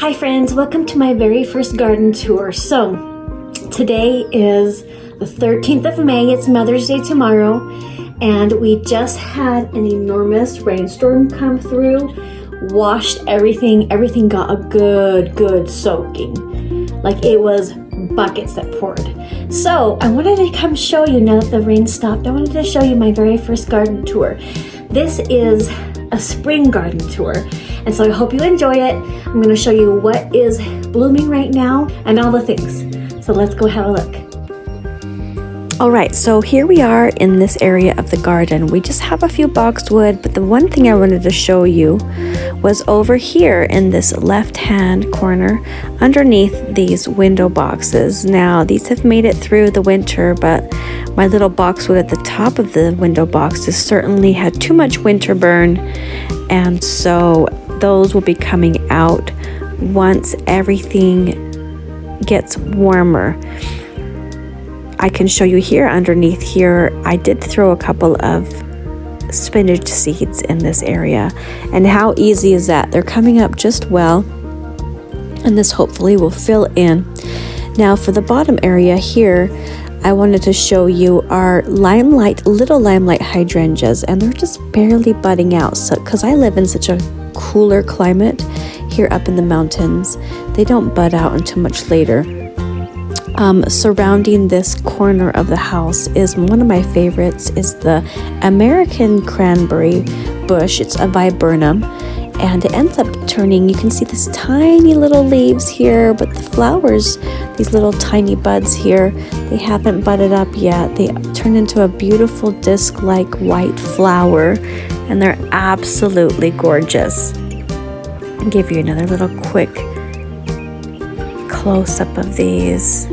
Hi friends, welcome to my very first garden tour. So today is the 13th of May, it's Mother's Day tomorrow, and we just had an enormous rainstorm come through, washed everything got a good soaking. Like it was buckets that poured. So I wanted to come show you, now that the rain stopped, I wanted to show you my very first garden tour. This is a spring garden tour, and so I hope you enjoy it. I'm going to show you what is blooming right now and all the things. So let's go have a look. Alright, so here we are in this area of the garden. We just have a few boxwood, but the one thing I wanted to show you was over here in this left-hand corner underneath these window boxes. Now, these have made it through the winter, but my little boxwood at the top of the window boxes certainly had too much winter burn, and so those will be coming out once everything gets warmer. I can show you here underneath here, I did throw a couple of spinach seeds in this area, and how easy is that? They're coming up just well, and this hopefully will fill in. Now for the bottom area here, I wanted to show you our little limelight hydrangeas, and they're just barely budding out. So because I live in such a cooler climate here up in the mountains, they don't bud out until much later. Surrounding this corner of the house is one of my favorites, is the American cranberry bush. It's a viburnum, and it ends up turning, you can see this tiny little leaves here, but the flowers, these little tiny buds here, they haven't budded up yet. They turn into a beautiful disc-like white flower, and they're absolutely gorgeous. I'll give you another little quick close-up of these.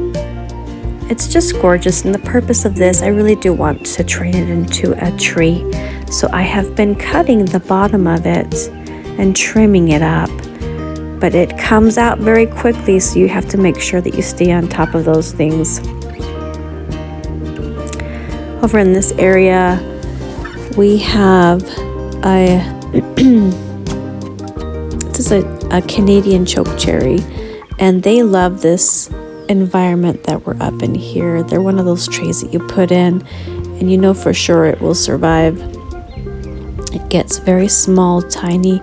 It's just gorgeous, and the purpose of this, I really do want to turn it into a tree. So I have been cutting the bottom of it and trimming it up, but it comes out very quickly, so you have to make sure that you stay on top of those things. Over in this area, we have this is a Canadian chokecherry, and they love this environment that we're up in here. They're one of those trees that you put in and you know for sure it will survive. It gets very small, tiny,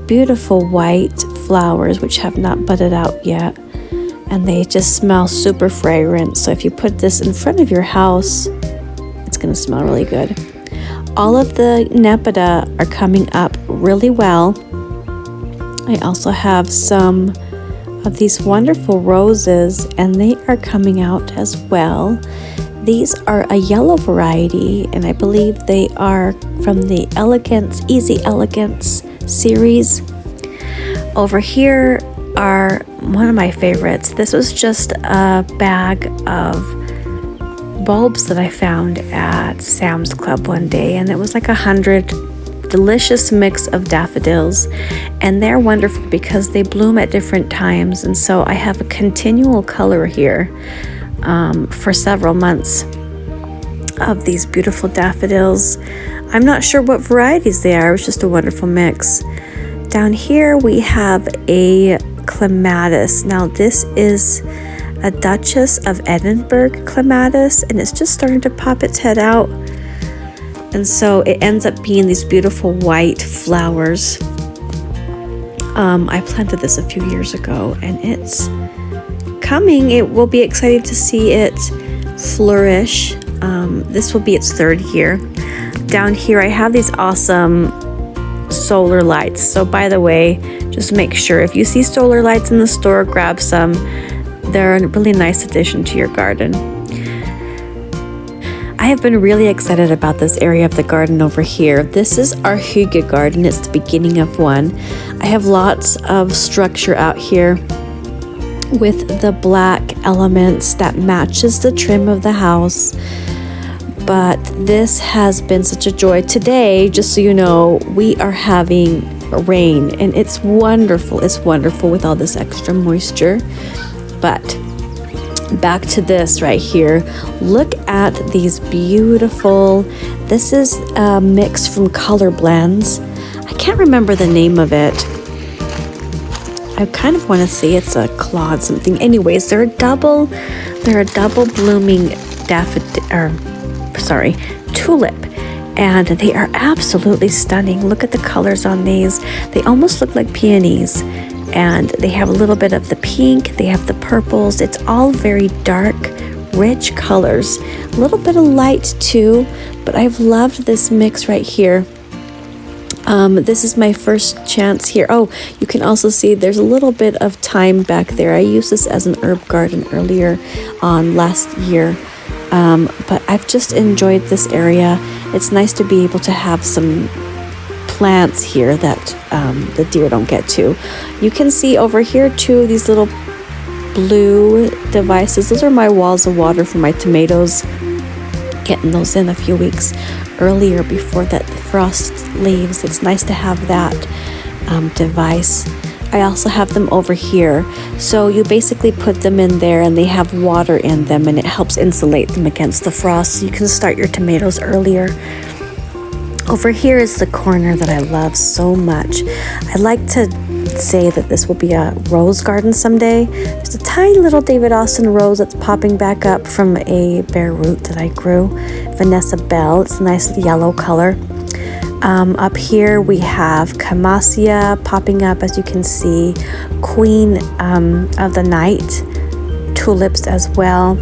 beautiful white flowers which have not budded out yet, and they just smell super fragrant. So if you put this in front of your house, it's going to smell really good. All of the Nepeta are coming up really well. I also have some of these wonderful roses, and they are coming out as well. These are a yellow variety, and I believe they are from the Easy Elegance series. Over here are one of my favorites. This was just a bag of bulbs that I found at Sam's Club one day, and it was like 100 delicious mix of daffodils, and they're wonderful because they bloom at different times, and so I have a continual color here for several months of these beautiful daffodils. I'm not sure what varieties they are, it's just a wonderful mix. Down here we have a Clematis. Now this is a Duchess of Edinburgh Clematis, and it's just starting to pop its head out. And so it ends up being these beautiful white flowers. I planted this a few years ago, and it's coming. It will be exciting to see it flourish. This will be its third year. Down here I have these awesome solar lights. So by the way, just make sure if you see solar lights in the store, grab some. They're a really nice addition to your garden. I have been really excited about this area of the garden over here. This is our Hygge garden. It's the beginning of one. I have lots of structure out here with the black elements that matches the trim of the house. But this has been such a joy. Today, just so you know, we are having rain, and it's wonderful. It's wonderful with all this extra moisture. But back to this right here. Look at these beautiful, this is a mix from Color Blends. I can't remember the name of it. I kind of want to say it's a clawed something. Anyways, they're a double blooming tulip. And they are absolutely stunning. Look at the colors on these. They almost look like peonies. And they have a little bit of the pink, they have the purples. It's all very dark, rich colors. A little bit of light too, but I've loved this mix right here. This is my first chance here. Oh, you can also see there's a little bit of thyme back there. I used this as an herb garden earlier on last year. But I've just enjoyed this area. It's nice to be able to have some plants here that the deer don't get to. You can see over here too, these little blue devices. Those are my walls of water for my tomatoes. Getting those in a few weeks earlier before that frost leaves. It's nice to have that device. I also have them over here. So you basically put them in there and they have water in them and it helps insulate them against the frost. So you can start your tomatoes earlier. Over here is the corner that I love so much. I like to say that this will be a rose garden someday. There's a tiny little David Austin rose that's popping back up from a bare root that I grew. Vanessa Bell, it's a nice yellow color. Up here we have Camassia popping up, as you can see. Queen of the Night, tulips as well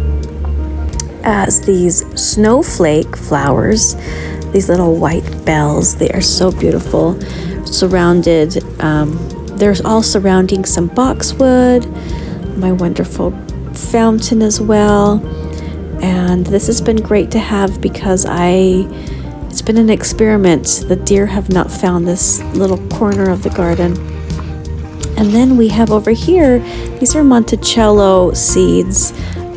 as these snowflake flowers. These little white bells, they are so beautiful. Surrounded, they're all surrounding some boxwood, my wonderful fountain as well. And this has been great to have because it's been an experiment. The deer have not found this little corner of the garden. And then we have over here, these are Monticello seeds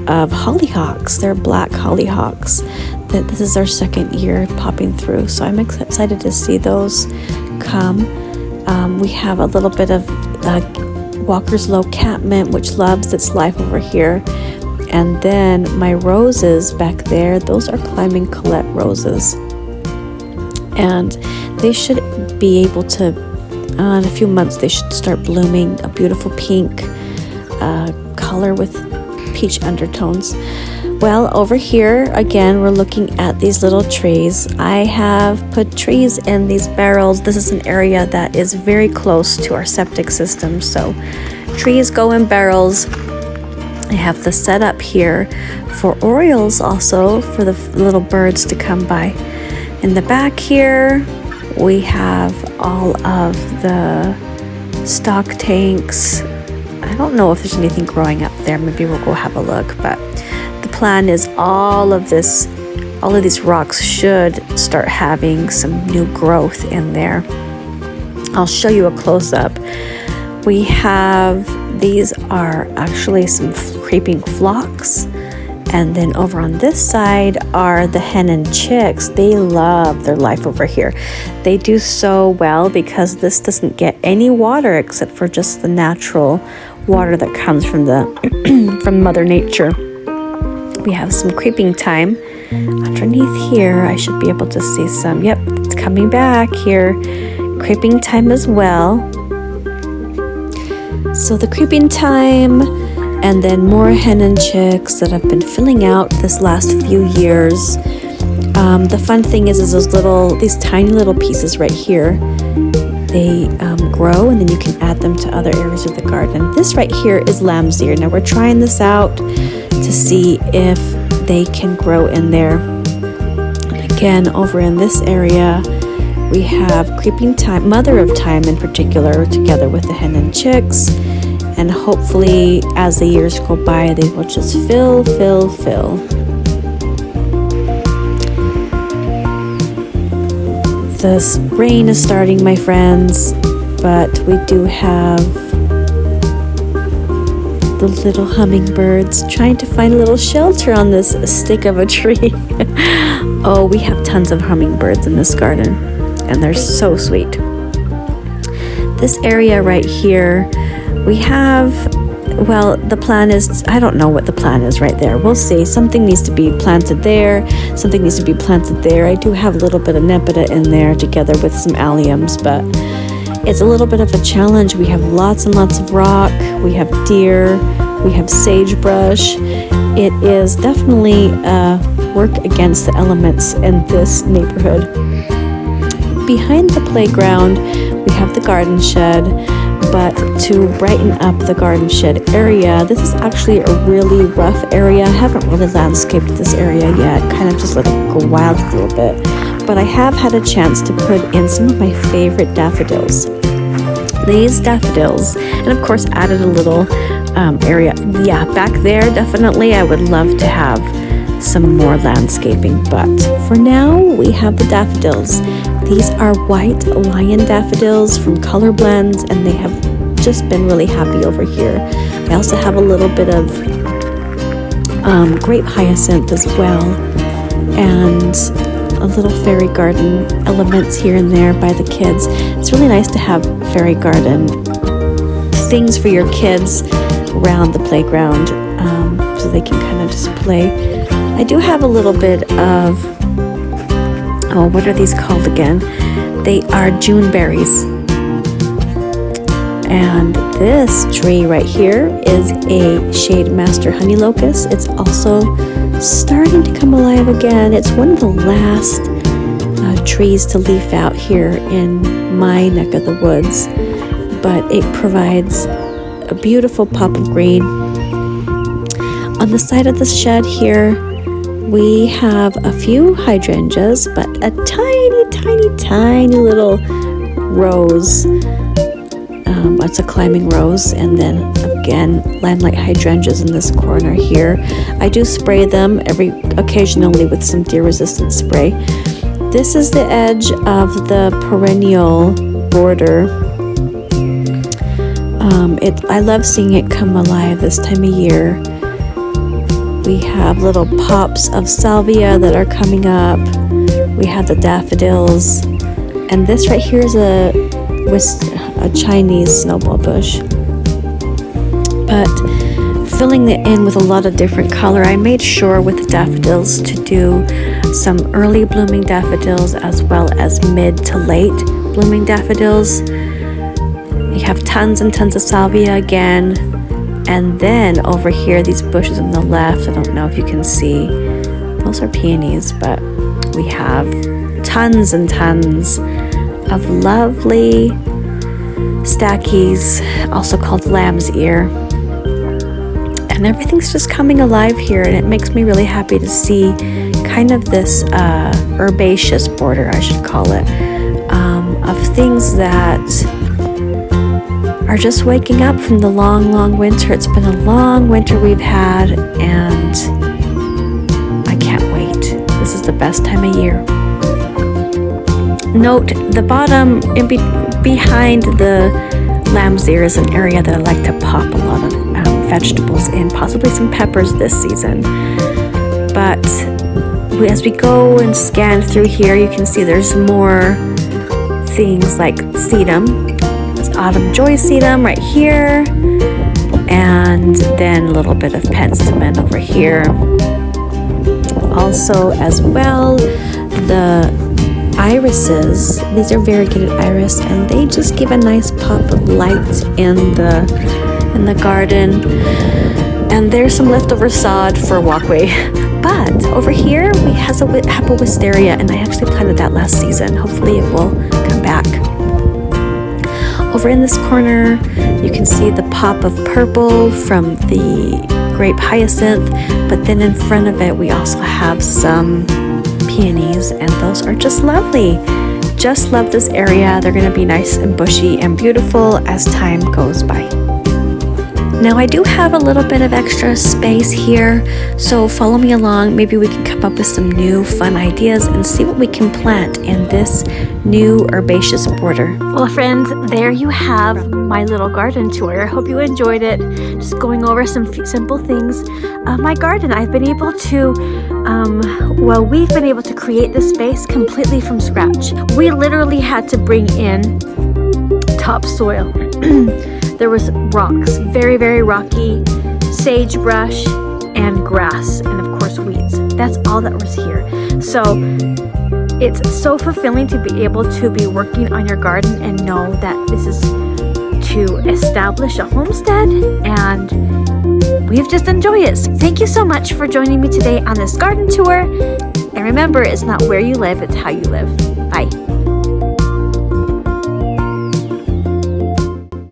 of hollyhocks. They're black hollyhocks. This is our second year popping through, so I'm excited to see those come. We have a little bit of Walker's Low catmint, which loves its life over here. And then my roses back there, those are Climbing Colette roses. And they should be able to, in a few months, they should start blooming a beautiful pink color with peach undertones. Well, over here, again, we're looking at these little trees. I have put trees in these barrels. This is an area that is very close to our septic system, so trees go in barrels. I have the setup here for orioles also, for the little birds to come by. In the back here, we have all of the stock tanks. I don't know if there's anything growing up there. Maybe we'll go have a look, but plan is all of these rocks should start having some new growth in there. I'll show you a close-up. We have, these are actually some creeping phlox, and then over on this side are the hen and chicks. They love their life over here. They do so well because this doesn't get any water except for just the natural water that comes from the from Mother Nature. We have some creeping thyme underneath here. I should be able to see some. Yep, it's coming back here. Creeping thyme as well. So the creeping thyme, and then more hen and chicks that have been filling out this last few years. The fun thing is these tiny little pieces right here. They grow, and then you can add them to other areas of the garden. This right here is lamb's ear. Now we're trying this out to see if they can grow in there. And again, over in this area, we have creeping thyme, mother of thyme in particular, together with the hen and chicks. And hopefully, as the years go by, they will just fill. This rain is starting, my friends, but we do have the little hummingbirds trying to find a little shelter on this stick of a tree. Oh, we have tons of hummingbirds in this garden, and they're so sweet. This area right here, we have, well, the plan is, I don't know what the plan is right there. We'll see. Something needs to be planted there. Something needs to be planted there. I do have a little bit of nepeta in there together with some alliums, but It's a little bit of a challenge. We have lots and lots of rock, we have deer, we have sagebrush. It is definitely a work against the elements in this neighborhood. Behind the playground, we have the garden shed, but to brighten up the garden shed area, this is actually a really rough area. I haven't really landscaped this area yet, kind of just let it go wild a little bit. But I have had a chance to put in some of my favorite daffodils. These daffodils, and of course added a little area. Yeah, back there, definitely I would love to have some more landscaping, but for now we have the daffodils. These are white lion daffodils from Color Blends, and they have just been really happy over here. I also have a little bit of grape hyacinth as well, and a little fairy garden elements here and there by the kids. It's really nice to have fairy garden things for your kids around the playground, so they can kind of just play. I do have a little bit of, oh, what are these called again? They are June berries. And this tree right here is a Shade Master Honeylocust. It's also starting to come alive again. It's one of the last trees to leaf out here in my neck of the woods, but it provides a beautiful pop of green. On the side of the shed here, we have a few hydrangeas, but a tiny little rose. It's a climbing rose, and then again Limelight Hydrangeas in this corner here. I do spray them occasionally with some deer resistant spray. This is the edge of the Perennial Border. I love seeing it come alive this time of year. We have little pops of salvia that are coming up. We have the daffodils, and this right here is a Chinese snowball bush. But filling it in with a lot of different color, I made sure with the daffodils to do some early blooming daffodils as well as mid to late blooming daffodils. You have tons and tons of salvia again, and then over here, these bushes on the left, I don't know if you can see, those are peonies, but we have tons and tons of lovely stackies, also called lamb's ear. And everything's just coming alive here, and it makes me really happy to see kind of this herbaceous border, I should call it, of things that are just waking up from the long winter. It's been a long winter we've had, and I can't wait. This is the best time of year. Note the bottom behind the lamb's ear is an area that I like to pop a lot of vegetables in, possibly some peppers this season. But as we go and scan through here, you can see there's more things like sedum. There's autumn joy sedum right here, and then a little bit of penstemon over here. Also, as well, the irises. These are variegated iris, and they just give a nice pop of light in the garden. And there's some leftover sod for a walkway. But over here we have a wisteria, and I actually planted that last season. Hopefully it will come back. Over in this corner, you can see the pop of purple from the grape hyacinth, but then in front of it we also have some peonies, and those are just lovely. Just love this area. They're going to be nice and bushy and beautiful as time goes by. Now I do have a little bit of extra space here, so follow me along. Maybe we can come up with some new fun ideas and see what we can plant in this new herbaceous border. Well, friends, there you have my little garden tour. I hope you enjoyed it. Just going over some simple things of my garden. I've been able to, we've been able to create this space completely from scratch. We literally had to bring in topsoil. There was rocks, very, very rocky, sagebrush, and grass, and of course weeds. That's all that was here. So It's so fulfilling to be able to be working on your garden and know that this is to establish a homestead, and we've just enjoyed it. So thank you so much for joining me today on this garden tour. And remember, it's not where you live, it's how you live. Bye.